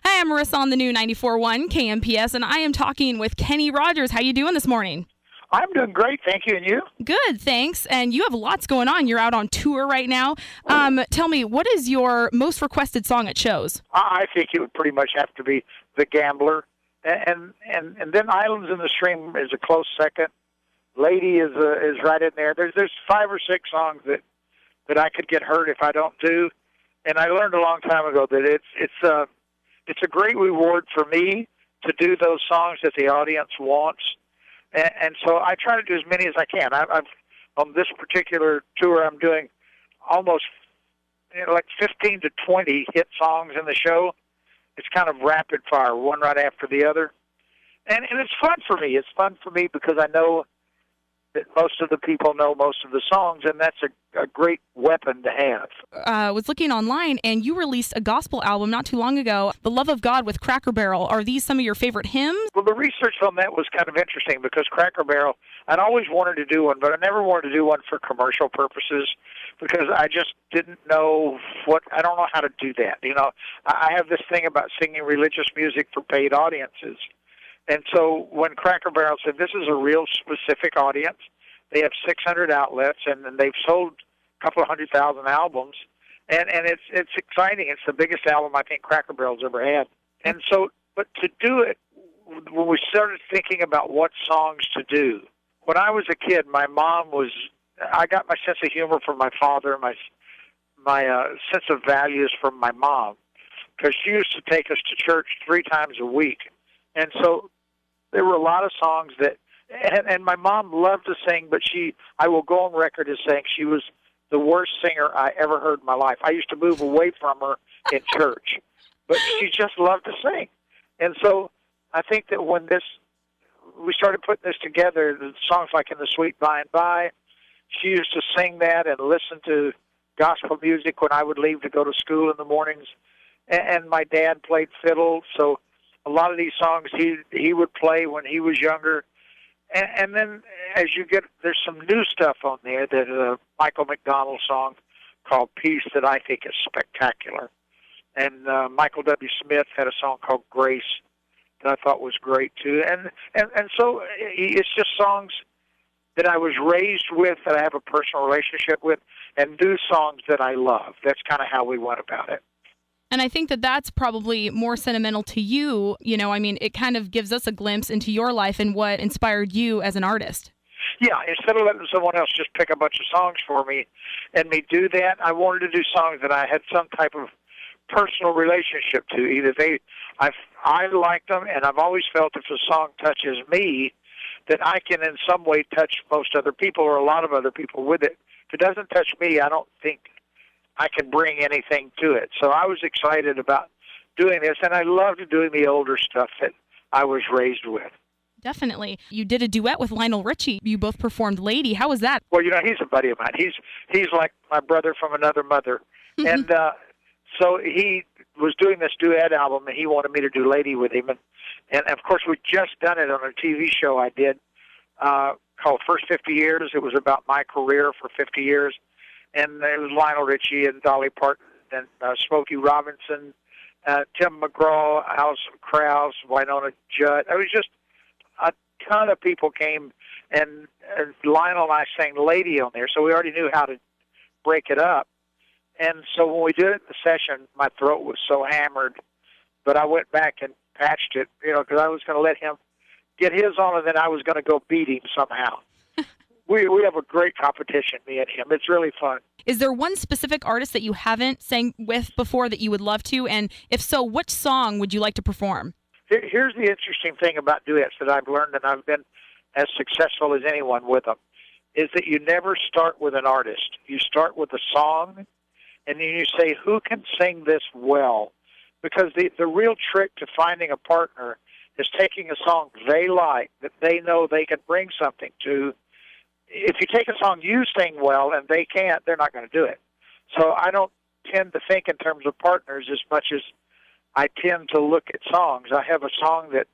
Hi, I'm Marissa on the new 94.1 KMPS, and I am talking with Kenny Rogers. How you doing this morning? I'm doing great, thank you. And you? Good, thanks. And you have lots going on. You're out on tour right now. Tell me, what is your most requested song at shows? I think it would pretty much have to be The Gambler, and then Islands in the Stream is a close second. Lady is right in there. There's 5 or 6 songs that I could get hurt if I don't do, and I learned a long time ago that it's a great reward for me to do those songs that the audience wants. And so I try to do as many as I can. I've on this particular tour, I'm doing almost like 15 to 20 hit songs in the show. It's kind of rapid fire, one right after the other. And it's fun for me. It's fun for me because I know that most of the people know most of the songs, and that's a great weapon to have. I was looking online, and you released a gospel album not too long ago, The Love of God with Cracker Barrel. Are these some of your favorite hymns? Well, the research on that was kind of interesting because Cracker Barrel, I'd always wanted to do one, but I never wanted to do one for commercial purposes because I just didn't know I don't know how to do that. You know, I have this thing about singing religious music for paid audiences. And so when Cracker Barrel said, this is a real specific audience, they have 600 outlets, and they've sold a couple of 100,000 albums, and it's exciting. It's the biggest album I think Cracker Barrel's ever had. And so, but to do it, when we started thinking about what songs to do, when I was a kid, I got my sense of humor from my father, my sense of values from my mom, because she used to take us to church 3 times a week. And so there were a lot of songs that, and my mom loved to sing, but I will go on record as saying she was the worst singer I ever heard in my life. I used to move away from her in church, but she just loved to sing. And so I think that when we started putting this together, the songs like In the Sweet By and By, she used to sing that and listen to gospel music when I would leave to go to school in the mornings. And my dad played fiddle, so a lot of these songs he would play when he was younger. And then as there's some new stuff on there. There's a Michael McDonald song called Peace that I think is spectacular. And Michael W. Smith had a song called Grace that I thought was great too. And so it's just songs that I was raised with, that I have a personal relationship with, and new songs that I love. That's kind of how we went about it. And I think that that's probably more sentimental to you. You know, I mean, it kind of gives us a glimpse into your life and what inspired you as an artist. Yeah, instead of letting someone else just pick a bunch of songs for me and me do that, I wanted to do songs that I had some type of personal relationship to. Either I liked them, and I've always felt if a song touches me, that I can in some way touch most other people or a lot of other people with it. If it doesn't touch me, I don't think I can bring anything to it. So I was excited about doing this, and I loved doing the older stuff that I was raised with. Definitely. You did a duet with Lionel Richie. You both performed Lady. How was that? Well, you know, he's a buddy of mine. He's like my brother from another mother. And so he was doing this duet album, and he wanted me to do Lady with him. And of course, we'd just done it on a TV show I did called First 50 Years. It was about my career for 50 years. And it was Lionel Richie and Dolly Parton and Smokey Robinson, Tim McGraw, Alison Krauss, Winona Judd. It was just a ton of people came, and Lionel and I sang Lady on there, so we already knew how to break it up. And so when we did it in the session, my throat was so hammered, but I went back and patched it, because I was going to let him get his on, and then I was going to go beat him somehow. We have a great competition, me and him. It's really fun. Is there one specific artist that you haven't sang with before that you would love to? And if so, which song would you like to perform? Here's the interesting thing about duets that I've learned, and I've been as successful as anyone with them, is that you never start with an artist. You start with a song, and then you say, who can sing this well? Because the real trick to finding a partner is taking a song they like, that they know they can bring something to. If you take a song you sing well and they can't, they're not going to do it. So I don't tend to think in terms of partners as much as I tend to look at songs. I have a song that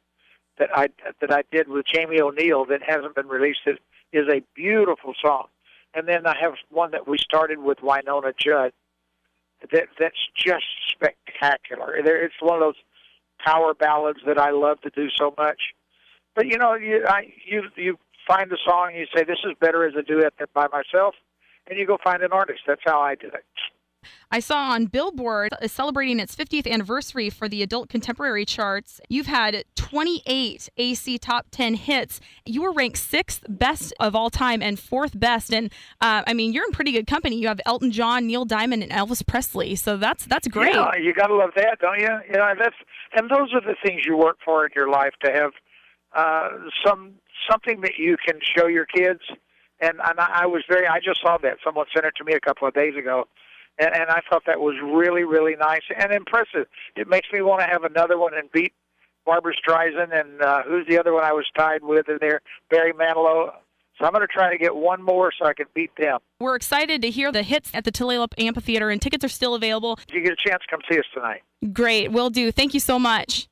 I did with Jamie O'Neill that hasn't been released. It is a beautiful song. And then I have one that we started with Winona Judd that's just spectacular. It's one of those power ballads that I love to do so much. But you find a song and you say, this is better as a duet than by myself, and you go find an artist. That's how I did it. I saw on Billboard is celebrating its 50th anniversary for the adult contemporary charts. You've had 28 AC top 10 hits. You were ranked 6th best of all time and 4th best. And you're in pretty good company. You have Elton John, Neil Diamond, and Elvis Presley. So that's great. Yeah, you got to love that, don't you? And those are the things you work for in your life, to have something that you can show your kids. And I just saw that. Someone sent it to me a couple of days ago. And I thought that was really, really nice and impressive. It makes me want to have another one and beat Barbra Streisand and who's the other one I was tied with in there? Barry Manilow. So I'm going to try to get one more so I can beat them. We're excited to hear the hits at the Tulalip Amphitheater, and tickets are still available. If you get a chance, come see us tonight. Great. Will do. Thank you so much.